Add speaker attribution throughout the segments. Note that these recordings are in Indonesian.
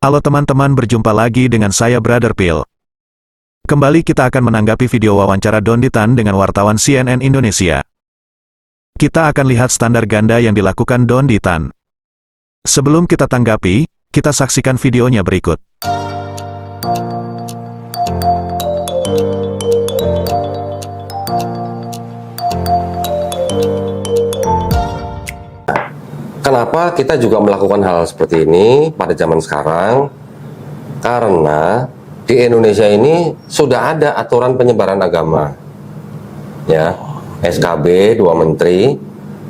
Speaker 1: Halo teman-teman, berjumpa lagi dengan saya Brother Phil. Kembali kita akan menanggapi video wawancara Dondy Tan dengan wartawan CNN Indonesia. Kita akan lihat standar ganda yang dilakukan Dondy Tan. Sebelum kita tanggapi, kita saksikan videonya berikut.
Speaker 2: Kenapa kita juga melakukan hal seperti ini pada zaman sekarang? Karena di Indonesia ini sudah ada aturan penyebaran agama. Ya, SKB 2 Menteri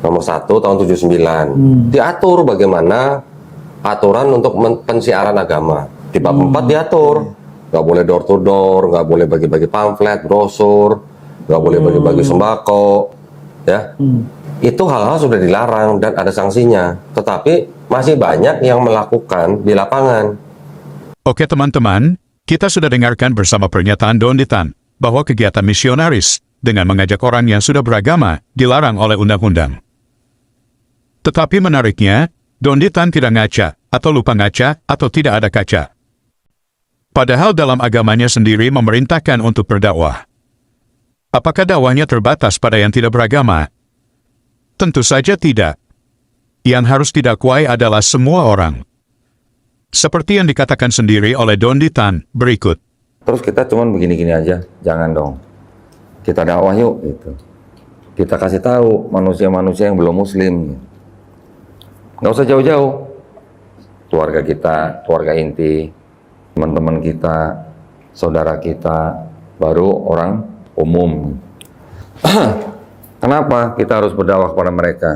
Speaker 2: nomor 1 tahun 79. Diatur bagaimana aturan untuk pensiaran agama. Di bab 4 diatur, nggak boleh door to door, nggak boleh bagi-bagi pamflet, brosur, nggak boleh bagi-bagi sembako, ya. Itu hal-hal sudah dilarang dan ada sanksinya, tetapi masih banyak yang melakukan di lapangan.
Speaker 3: Oke teman-teman, kita sudah dengarkan bersama pernyataan Dondy Tan bahwa kegiatan misionaris dengan mengajak orang yang sudah beragama dilarang oleh undang-undang. Tetapi menariknya, Dondy Tan tidak ngaca, atau lupa ngaca, atau tidak ada kaca. Padahal dalam agamanya sendiri memerintahkan untuk berdakwah. Apakah dakwahnya terbatas pada yang tidak beragama? Tentu saja tidak. Yang harus didakwai adalah semua orang. Seperti yang dikatakan sendiri oleh Dondy Tan berikut.
Speaker 2: Terus kita cuman begini-gini aja, jangan dong. Kita dakwah yuk, gitu. Kita kasih tahu manusia-manusia yang belum muslim. Nggak usah jauh-jauh. Keluarga kita, keluarga inti, teman-teman kita, saudara kita, baru orang umum. Kenapa kita harus berdakwah kepada mereka?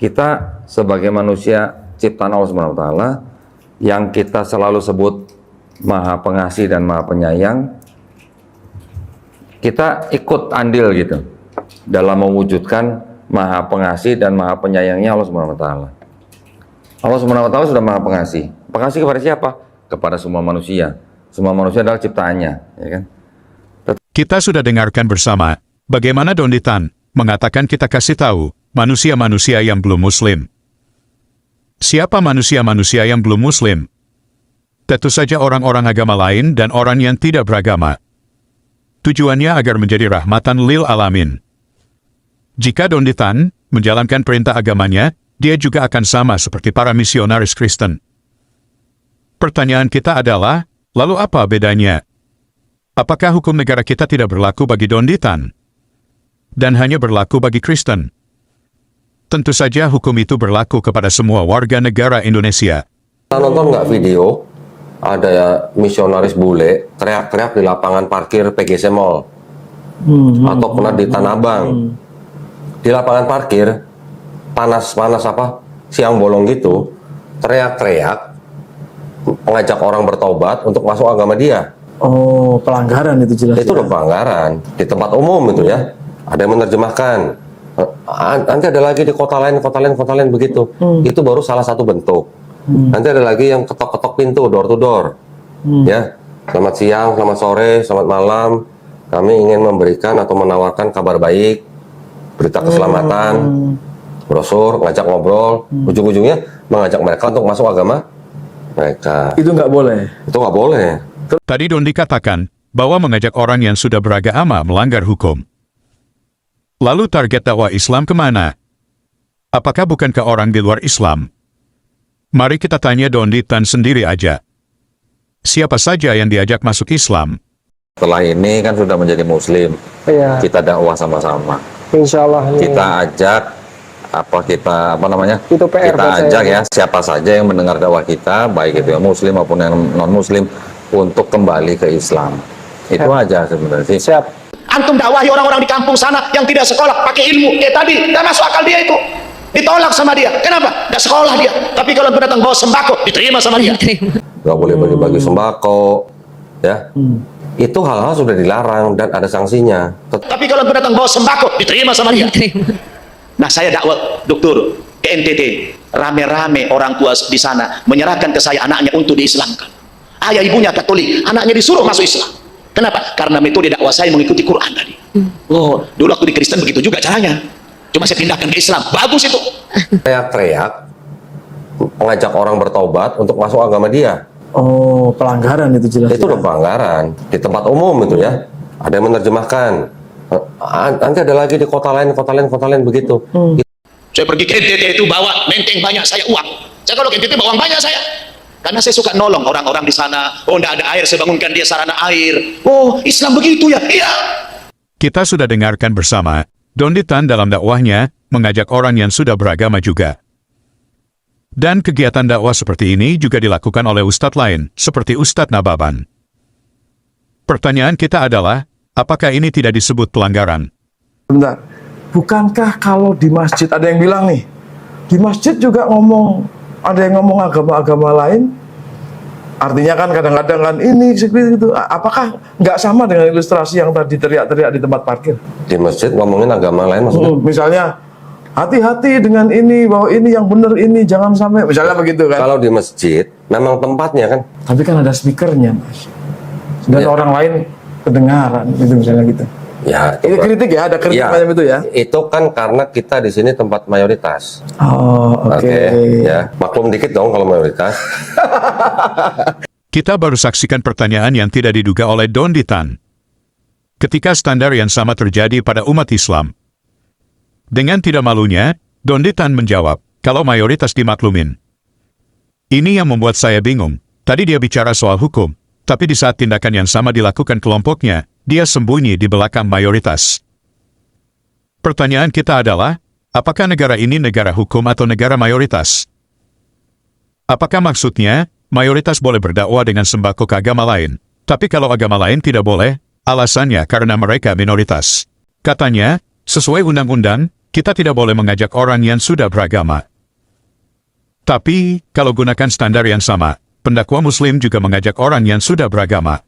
Speaker 2: Kita sebagai manusia ciptaan Allah SWT yang kita selalu sebut Maha Pengasih dan Maha Penyayang, kita ikut andil gitu dalam mewujudkan Maha Pengasih dan Maha Penyayangnya Allah SWT. Allah SWT sudah Maha Pengasih. Pengasih kepada siapa? Kepada semua manusia. Semua manusia adalah ciptaannya, ya kan?
Speaker 3: Kita sudah dengarkan bersama bagaimana Dondy Tan mengatakan kita kasih tahu manusia-manusia yang belum muslim. Siapa manusia-manusia yang belum muslim? Tentu saja orang-orang agama lain dan orang yang tidak beragama. Tujuannya agar menjadi rahmatan lil alamin. Jika Dondy Tan menjalankan perintah agamanya, dia juga akan sama seperti para misionaris Kristen. Pertanyaan kita adalah, lalu apa bedanya? Apakah hukum negara kita tidak berlaku bagi Dondy Tan? Dan hanya berlaku bagi Kristen? Tentu saja hukum itu berlaku kepada semua warga negara Indonesia.
Speaker 2: Kita nonton nggak video, ada ya misionaris bule teriak-teriak di lapangan parkir PGC Mall. Atau pernah di Tanah Abang. Di lapangan parkir, panas-panas apa, siang bolong gitu, teriak-teriak, mengajak orang bertobat untuk masuk agama dia.
Speaker 4: Oh, pelanggaran itu jelas.
Speaker 2: Itu udah pelanggaran di tempat umum itu ya. Ada yang menerjemahkan. Nanti ada lagi di kota lain begitu. Itu baru salah satu bentuk. Nanti ada lagi yang ketok-ketok pintu, door to door. Ya, selamat siang, selamat sore, selamat malam. Kami ingin memberikan atau menawarkan kabar baik, berita keselamatan, brosur, ngajak ngobrol. Ujung-ujungnya mengajak mereka untuk masuk agama mereka.
Speaker 4: Itu nggak boleh.
Speaker 2: Itu nggak boleh.
Speaker 3: Tadi Dondy katakan bahwa mengajak orang yang sudah beragama melanggar hukum. Lalu target dakwah Islam kemana? Apakah bukan ke orang di luar Islam? Mari kita tanya Dondy Tan sendiri aja. Siapa saja yang diajak masuk Islam?
Speaker 2: Setelah ini kan sudah menjadi muslim.
Speaker 4: Iya.
Speaker 2: Kita dakwah sama-sama.
Speaker 4: Insya Allah.
Speaker 2: Kita ajak
Speaker 4: Itu PR
Speaker 2: kita
Speaker 4: buat
Speaker 2: ajak
Speaker 4: saya.
Speaker 2: ya siapa saja yang mendengar dakwah kita, baik itu yang muslim maupun yang non muslim, untuk kembali ke Islam. Itu aja sebenarnya sih.
Speaker 4: Siap.
Speaker 5: Antum dakwahi orang-orang di kampung sana yang tidak sekolah pakai ilmu. Tadi nggak masuk akal dia itu, ditolak sama dia. Kenapa? Nggak sekolah dia. Tapi kalau datang bawa sembako, diterima sama dia.
Speaker 2: Nggak boleh bagi-bagi sembako, ya. Itu hal-hal sudah dilarang dan ada sanksinya.
Speaker 5: Tapi kalau datang bawa sembako, diterima sama dia. Nah, saya dakwah dokter ke NTT, rame-rame orang tua di sana menyerahkan ke saya anaknya untuk diislamkan. Ayah ibunya Katolik, anaknya disuruh masuk Islam. Kenapa? Karena metode dakwah saya mengikuti Quran tadi. Oh, dulu waktu di Kristen begitu juga caranya. Cuma saya pindahkan ke Islam. Bagus itu.
Speaker 2: Teriak-teriak, mengajak orang bertobat untuk masuk agama dia.
Speaker 4: Oh, pelanggaran itu jelas.
Speaker 2: Itu udah pelanggaran di tempat umum itu ya. Ada yang menerjemahkan. Nanti ada lagi di kota lain begitu.
Speaker 5: Saya pergi ke NTT itu bawa menteng banyak saya uang. Saya kalau ke NTT bawa uang banyak saya. Karena saya suka nolong orang-orang di sana. Oh, tidak ada air, saya bangunkan dia sarana air. Oh, Islam begitu ya? Iya.
Speaker 3: Kita sudah dengarkan bersama, Don Ditan dalam dakwahnya mengajak orang yang sudah beragama juga. Dan kegiatan dakwah seperti ini juga dilakukan oleh ustadz lain, seperti Ustadz Nababan. Pertanyaan kita adalah, apakah ini tidak disebut pelanggaran?
Speaker 4: Bentar. Bukankah kalau di masjid ada yang bilang nih, di masjid juga ada yang ngomong agama-agama lain? Artinya kan kadang-kadang kan ini seperti itu. Apakah nggak sama dengan ilustrasi yang tadi teriak-teriak di tempat parkir?
Speaker 2: Di masjid ngomongin agama lain maksudnya?
Speaker 4: Misalnya, hati-hati dengan ini, bahwa ini yang benar ini, jangan sampai, misalnya begitu kan.
Speaker 2: Kalau di masjid, memang tempatnya kan.
Speaker 4: Tapi kan ada speakernya, Mas. Dan
Speaker 2: Ya.
Speaker 4: orang lain kedengaran, gitu misalnya gitu.
Speaker 2: Ya,
Speaker 4: Itu kritik ya, ada kritik
Speaker 2: ya,
Speaker 4: macam itu ya.
Speaker 2: Itu kan karena kita di sini tempat mayoritas.
Speaker 4: Oh, oke.
Speaker 2: Ya, maklum dikit dong kalau mayoritas.
Speaker 3: Kita baru saksikan pertanyaan yang tidak diduga oleh Don Ditan. Ketika standar yang sama terjadi pada umat Islam. Dengan tidak malunya, Don Ditan menjawab, kalau mayoritas dimaklumin. Ini yang membuat saya bingung. Tadi dia bicara soal hukum, tapi di saat tindakan yang sama dilakukan kelompoknya, dia sembunyi di belakang mayoritas. Pertanyaan kita adalah, apakah negara ini negara hukum atau negara mayoritas? Apakah maksudnya, mayoritas boleh berdakwah dengan sembako ke agama lain, tapi kalau agama lain tidak boleh, alasannya karena mereka minoritas. Katanya, sesuai undang-undang, kita tidak boleh mengajak orang yang sudah beragama. Tapi, kalau gunakan standar yang sama, pendakwa Muslim juga mengajak orang yang sudah beragama.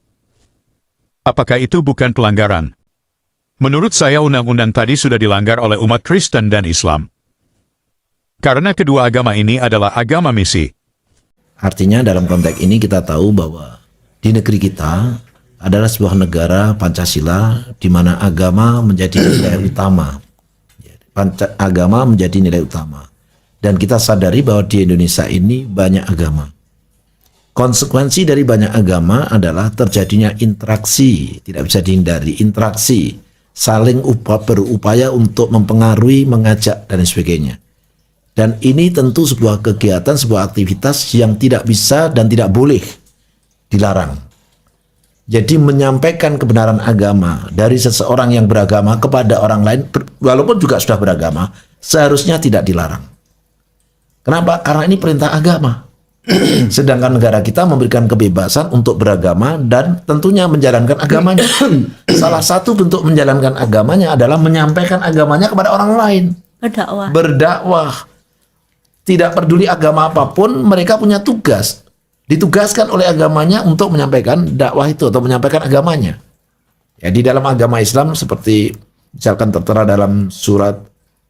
Speaker 3: Apakah itu bukan pelanggaran? Menurut saya undang-undang tadi sudah dilanggar oleh umat Kristen dan Islam. Karena kedua agama ini adalah agama misi.
Speaker 6: Artinya dalam konteks ini kita tahu bahwa di negeri kita adalah sebuah negara Pancasila di mana agama menjadi nilai utama. Agama menjadi nilai utama. Dan kita sadari bahwa di Indonesia ini banyak agama. Konsekuensi dari banyak agama adalah terjadinya interaksi, tidak bisa dihindari, interaksi, saling berupaya untuk mempengaruhi, mengajak, dan sebagainya. Dan ini tentu sebuah kegiatan, sebuah aktivitas yang tidak bisa dan tidak boleh dilarang. Jadi menyampaikan kebenaran agama dari seseorang yang beragama kepada orang lain, walaupun juga sudah beragama, seharusnya tidak dilarang. Kenapa? Karena ini perintah agama. Sedangkan negara kita memberikan kebebasan untuk beragama dan tentunya menjalankan agamanya. Salah satu bentuk menjalankan agamanya adalah menyampaikan agamanya kepada orang lain. Berdakwah. Tidak peduli agama apapun, mereka punya tugas. Ditugaskan oleh agamanya untuk menyampaikan dakwah itu atau menyampaikan agamanya. Ya, di dalam agama Islam seperti misalkan tertera dalam surat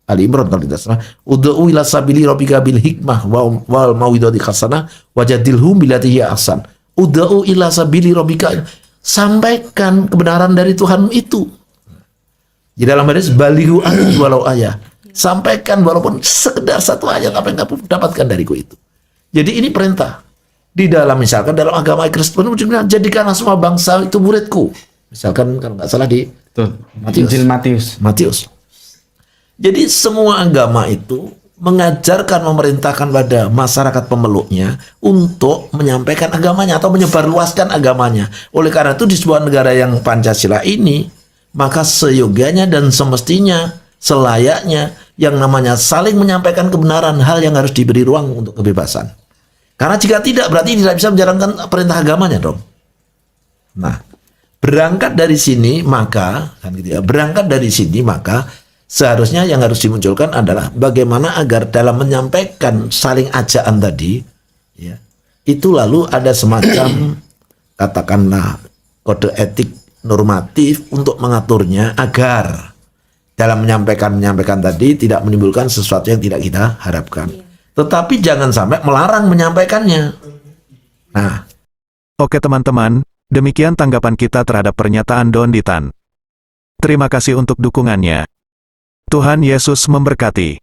Speaker 6: Ali Imran kalau tidak salah, ud'u ila sabili rabbika bil hikmah wal mau'izati hasanah wajadilhum billati hiya ahsan. Ud'u ila sabili rabbika, sampaikan kebenaran dari Tuhanmu itu. Di dalam hadis balighu anni walau ayah. Sampaikan walaupun sekedar satu ayat apa yang kamu dapatkan dariku itu. Jadi ini perintah. Di dalam misalkan dalam agama Kristen jadikanlah semua bangsa itu muridku. Misalkan kalau nggak salah di
Speaker 7: Injil Matius.
Speaker 6: Jadi semua agama itu mengajarkan, memerintahkan pada masyarakat pemeluknya untuk menyampaikan agamanya atau menyebarluaskan agamanya. Oleh karena itu di sebuah negara yang Pancasila ini, maka seyogianya dan semestinya, selayaknya yang namanya saling menyampaikan kebenaran, hal yang harus diberi ruang untuk kebebasan. Karena jika tidak, berarti tidak bisa menjalankan perintah agamanya dong. Nah, berangkat dari sini maka, seharusnya yang harus dimunculkan adalah bagaimana agar dalam menyampaikan saling ajakan tadi, ya, itu lalu ada semacam katakanlah kode etik normatif untuk mengaturnya agar dalam menyampaikan tadi tidak menimbulkan sesuatu yang tidak kita harapkan. Tetapi jangan sampai melarang menyampaikannya. Nah,
Speaker 1: Oke teman-teman, demikian tanggapan kita terhadap pernyataan Don Ditan. Terima kasih untuk dukungannya. Tuhan Yesus memberkati.